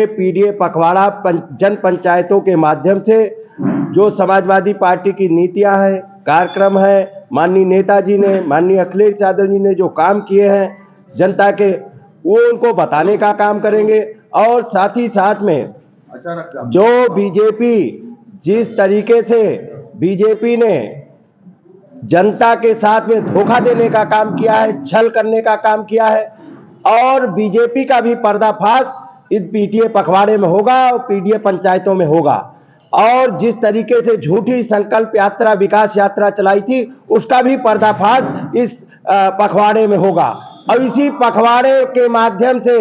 PDA पखवाड़ा जन पंचायतों के माध्यम से जो समाजवादी पार्टी की नीतियां है, कार्यक्रम है, माननीय नेताजी ने, माननीय अखिलेश यादव जी ने जो काम किए हैं जनता के, वो उनको बताने का काम करेंगे। और साथ ही साथ में जो बीजेपी, जिस तरीके से बीजेपी ने जनता के साथ में धोखा देने का काम किया है, छल करने का काम किया है, और बीजेपी का भी पर्दाफाश इस पीडीए पखवाड़े में होगा और पीडीए पंचायतों में होगा। और जिस तरीके से झूठी संकल्प यात्रा, विकास यात्रा चलाई थी, उसका भी पर्दाफाश इस पखवाड़े में होगा। और इसी पखवाड़े के माध्यम से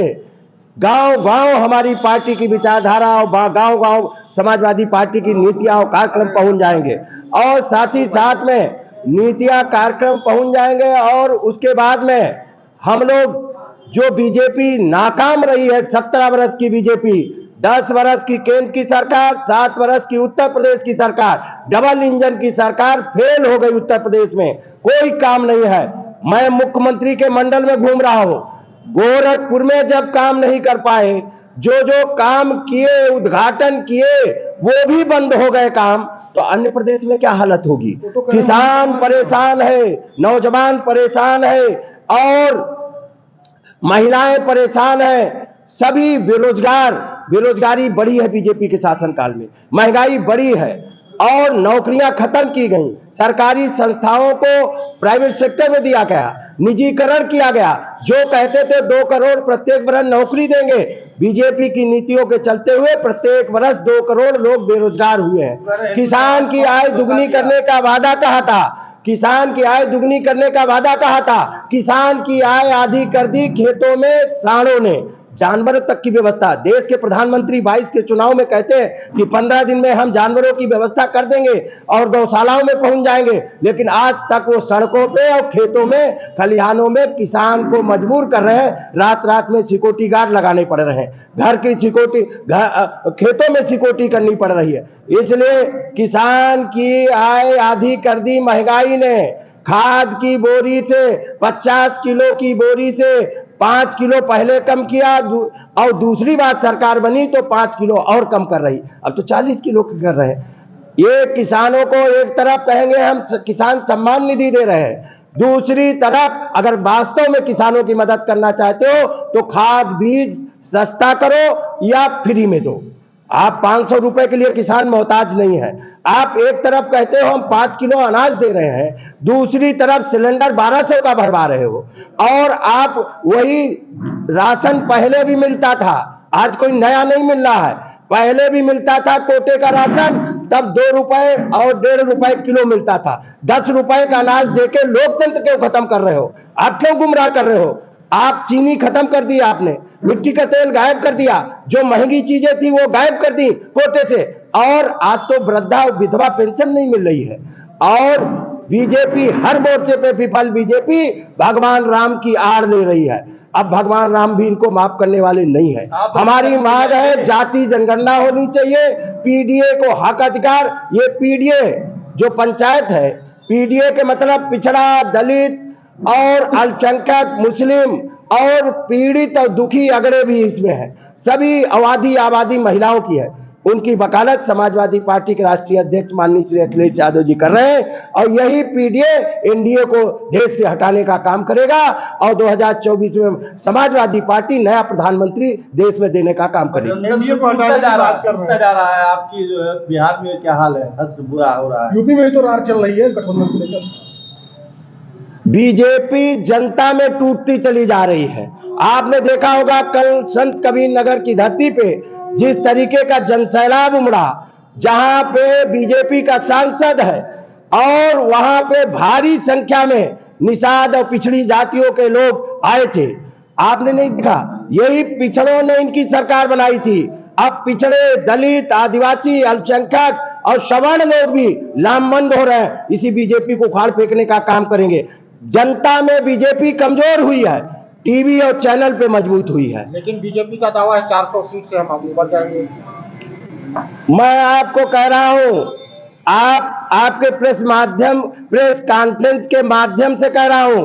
गांव-गांव हमारी पार्टी की विचारधारा और गांव-गांव समाजवादी पार्टी की नीतियां और कार्यक्रम पहुंच जाएंगे। और साथ ही साथ में नीतियां, कार्यक्रम पहुंच जाएंगे। और उसके बाद में हम लोग, जो बीजेपी नाकाम रही है, 17 वर्ष की बीजेपी, 10 वर्ष की केंद्र की सरकार, 7 वर्ष की उत्तर प्रदेश की सरकार, डबल इंजन की सरकार फेल हो गई उत्तर प्रदेश में, कोई काम नहीं है। मैं मुख्यमंत्री के मंडल में घूम रहा हूं, गोरखपुर में जब काम नहीं कर पाए, जो जो काम किए, उद्घाटन किए, वो भी बंद हो गए काम, तो अन्य प्रदेश में क्या हालत होगी। किसान परेशान है, नौजवान परेशान है, और महिलाएं परेशान है, सभी बेरोजगारी बढ़ी है बीजेपी के शासनकाल में, महंगाई बढ़ी है, और नौकरियां खत्म की गई, सरकारी संस्थाओं को प्राइवेट सेक्टर में दिया गया, निजीकरण किया गया। जो कहते थे 2 करोड़ प्रत्येक वर्ष नौकरी देंगे, बीजेपी की नीतियों के चलते हुए प्रत्येक वर्ष 2 करोड़ लोग बेरोजगार हुए हैं। किसान की आय दुगनी करने का वादा कहा था, किसान की आय दुगनी करने का वादा कहा था, किसान की आय आधी कर दी खेतों में सांडों ने। जानवरों तक की व्यवस्था, देश के प्रधानमंत्री 22 के चुनाव में कहते हैं कि 15 दिन में हम जानवरों की व्यवस्था कर देंगे और गौशालाओं में पहुंच जाएंगे, लेकिन आज तक वो सड़कों पे और खेतों में, खलिहानों में किसान को मजबूर कर रहे हैं, रात रात में सिक्योरिटी गार्ड लगाने पड़ रहे हैं, घर की सिक्योरिटी, खेतों में सिक्योरिटी करनी पड़ रही है। इसलिए किसान की आय आधी कर दी महंगाई ने। खाद की बोरी से, 50 किलो की बोरी से 5 किलो पहले कम किया, और दूसरी बात सरकार बनी तो 5 किलो और कम कर रही, अब तो 40 किलो कर रहे हैं। ये किसानों को एक तरफ कहेंगे हम किसान सम्मान निधि दे रहे हैं, दूसरी तरफ अगर वास्तव में किसानों की मदद करना चाहते हो तो खाद बीज सस्ता करो या फ्री में दो। आप 500 रुपए के लिए किसान मोहताज नहीं है। आप एक तरफ कहते हो हम 5 किलो अनाज दे रहे हैं, दूसरी तरफ सिलेंडर 1200 का भरवा रहे हो, और आप वही राशन पहले भी मिलता था, आज कोई नया नहीं मिल रहा है, पहले भी मिलता था कोटे का राशन, तब 2 रुपए और 1.5 रुपए किलो मिलता था। 10 रुपए का अनाज देके लोकतंत्र क्यों खत्म कर रहे हो, आप क्यों गुमराह कर रहे हो। आप चीनी खत्म कर दी, आपने मिट्टी का तेल गायब कर दिया, जो महंगी चीजें थी वो गायब कर दी कोटे से, और आज तो वृद्धा और विधवा पेंशन नहीं मिल रही है। और बीजेपी हर मोर्चे पे विफल, बीजेपी भगवान राम की आड़ ले रही है। अब भगवान राम भी इनको माफ करने वाले नहीं है। हमारी मांग है जाति जनगणना होनी चाहिए, पीडीए को हक अधिकार। ये पीडीए जो पंचायत है, पीडीए के मतलब पिछड़ा, दलित और अल्पसंख्यक, मुस्लिम और पीड़ित और दुखी अगड़े भी इसमें है, सभी आबादी महिलाओं की है। उनकी वकालत समाजवादी पार्टी के राष्ट्रीय अध्यक्ष माननीय श्री अखिलेश यादव जी कर रहे हैं, और यही पीडीए एनडीए को देश से हटाने का काम करेगा, और 2024 में समाजवादी पार्टी नया प्रधानमंत्री देश में देने का काम करेगी। एनडीए को हटाने की बात जा रहा है, आपकी जो है बिहार में क्या हाल है, बुरा हो रहा है, यूपी में तो रार चल रही है गठबंधन को लेकर। बीजेपी जनता में टूटती चली जा रही है। आपने देखा होगा कल संत कबीर नगर की धरती पे जिस तरीके का जनसैलाब उमड़ा, जहां पे बीजेपी का सांसद है, और वहां पे भारी संख्या में निषाद और पिछड़ी जातियों के लोग आए थे। आपने नहीं देखा, यही पिछड़ों ने इनकी सरकार बनाई थी। अब पिछड़े, दलित, आदिवासी, अल्पसंख्यक और सवर्ण लोग भी लामबंद हो रहे हैं, इसी बीजेपी को उखाड़ फेंकने का काम करेंगे। जनता में बीजेपी कमजोर हुई है, टीवी और चैनल पे मजबूत हुई है। लेकिन बीजेपी का दावा है 400 सीट से हम आगे बढ़ जाएंगे। मैं आपको कह रहा हूं, आपके प्रेस कॉन्फ्रेंस के माध्यम से कह रहा हूं,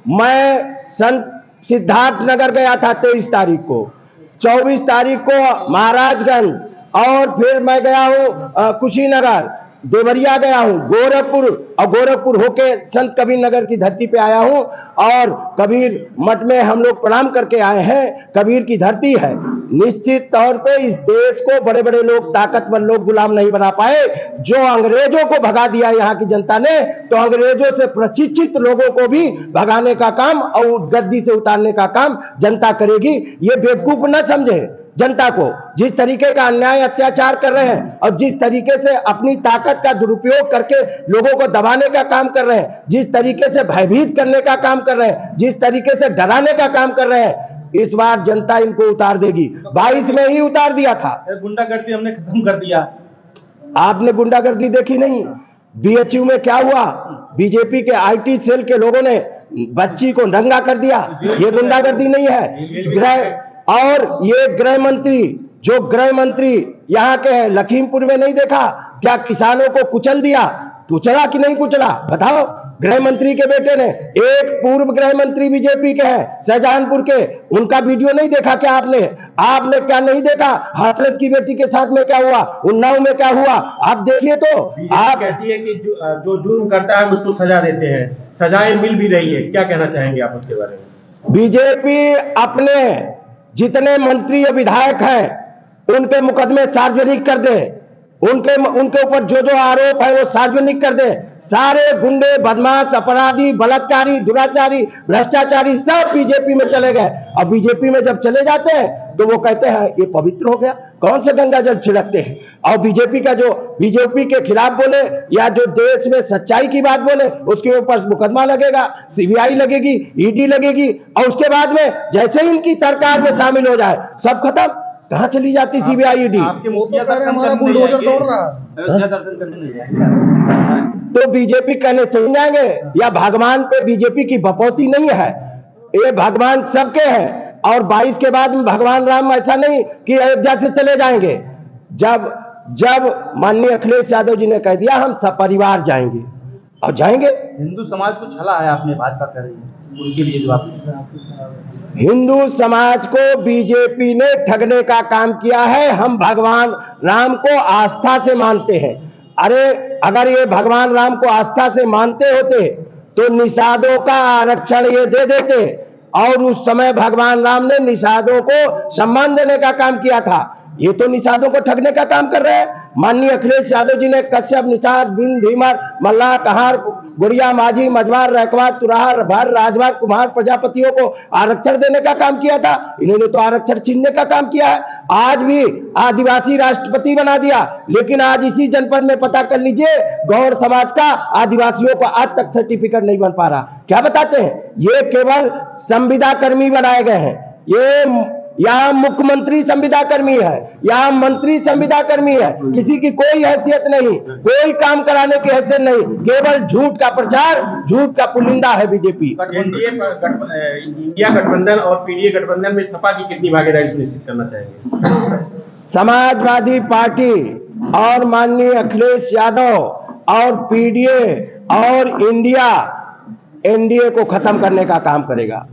मैं संत सिद्धार्थ नगर गया था 23 तारीख को, 24 तारीख को महाराजगंज, और फिर मैं गया हूँ कुशीनगर, देवरिया गया हूँ, गोरखपुर, और गोरखपुर होके संत कबीर नगर की धरती पे आया हूँ। और कबीर मठ में हम लोग प्रणाम करके आए हैं। कबीर की धरती है। निश्चित तौर पे इस देश को बड़े बड़े लोग, ताकतवर लोग गुलाम नहीं बना पाए। जो अंग्रेजों को भगा दिया यहाँ की जनता ने, तो अंग्रेजों से प्रशिक्षित लोगों को भी भगाने का काम और गद्दी से उतारने का काम जनता करेगी। ये बेवकूफ न समझे जनता को। जिस तरीके का अन्याय अत्याचार कर रहे हैं और जिस तरीके से अपनी ताकत का दुरुपयोग करके लोगों को दबाने का काम कर रहे हैं, जिस तरीके से भयभीत करने का काम कर रहे हैं, जिस तरीके से डराने का काम कर रहे हैं, इस बार जनता इनको उतार देगी। 22 में ही उतार दिया था। गुंडागर्दी हमने खत्म कर दिया। आपने गुंडागर्दी देखी नहीं? बीएचयू में क्या हुआ? बीजेपी के आईटी सेल के लोगों ने बच्ची को नंगा कर दिया। ये गुंडागर्दी नहीं है। और ये गृह मंत्री, जो गृह मंत्री यहाँ के हैं, लखीमपुर में नहीं देखा क्या किसानों को कुचल दिया? कुचला कि नहीं कुचला? बताओ। गृह मंत्री के बेटे ने, एक पूर्व गृह मंत्री बीजेपी के हैं शाहजहांपुर के, उनका वीडियो नहीं देखा क्या आपने? आपने क्या नहीं देखा? हाथरस की बेटी के साथ में क्या हुआ, उन्नाव में क्या हुआ? आप देखिए। तो आप कहती है कि जो जुर्म करता है उसको सजा देते हैं, सजाएं मिल भी रही है, क्या कहना चाहेंगे आप उसके बारे में? बीजेपी अपने जितने मंत्री या विधायक हैं उनके मुकदमे सार्वजनिक कर दे, उनके ऊपर जो आरोप है वो सार्वजनिक कर दे। सारे गुंडे, बदमाश, अपराधी, बलात्कारी, दुराचारी, भ्रष्टाचारी सब बीजेपी में चले गए। और बीजेपी में जब चले जाते हैं तो वो कहते हैं ये पवित्र हो गया। कौन से गंगा जल छिड़कते हैं? और बीजेपी का जो बीजेपी के खिलाफ बोले या जो देश में सच्चाई की बात बोले उसके ऊपर मुकदमा लगेगा, सीबीआई लगेगी, ईडी लगेगी। और उसके बाद में जैसे ही इनकी सरकार में शामिल हो जाए सब खत्म। कहां चली जाती सीबीआई, ईडी? तो बीजेपी कहने चले जाएंगे या भगवान पे बीजेपी की बपौती नहीं है? ये भगवान सबके हैं। और 22 के बाद में भगवान राम ऐसा नहीं कि अयोध्या से चले जाएंगे। जब माननीय अखिलेश यादव जी ने कह दिया हम सपरिवार जाएंगे, और जाएंगे। हिंदू समाज को छला है आपने भाजपा कर रही है, उनके लिए जवाब। हिंदू समाज को बीजेपी ने ठगने का काम किया है। हम भगवान राम को आस्था से मानते हैं। अरे अगर ये भगवान राम को आस्था से मानते होते तो निषादों का आरक्षण ये दे देते। और उस समय भगवान राम ने निषादों को सम्मान देने का काम किया था। ये तो निषादों को ठगने का काम कर रहे हैं। माननीय अखिलेश यादव जी ने कश्यप, निषाद, बिंद, भीमर, मल्लाह, कहार, गुड़िया, माझी, मझवार, रैकवार, तुरार, भर, राजवार, कुमार, प्रजापतियों को आरक्षण देने का काम किया था। इन्होंने तो आरक्षण छीनने का काम किया है। आज भी आदिवासी राष्ट्रपति बना दिया। लेकिन आज इसी जनपद में पता कर लीजिए, गौड़ समाज का आदिवासियों को आज तक सर्टिफिकेट नहीं बन पा रहा। क्या बताते हैं? ये केवल संविदा कर्मी बनाए गए हैं। ये यहाँ मुख्यमंत्री संविदा कर्मी है, यहाँ मंत्री संविदा कर्मी है। किसी की कोई हैसियत नहीं, कोई काम कराने की हैसियत नहीं। केवल झूठ का प्रचार, झूठ का पुलिंदा है बीजेपी। इंडिया गठबंधन और पीडीए गठबंधन में सपा की कितनी भागीदारी सुनिश्चित करना चाहेंगे? समाजवादी पार्टी और माननीय अखिलेश यादव और पीडीए और इंडिया एनडीए को खत्म करने का काम करेगा।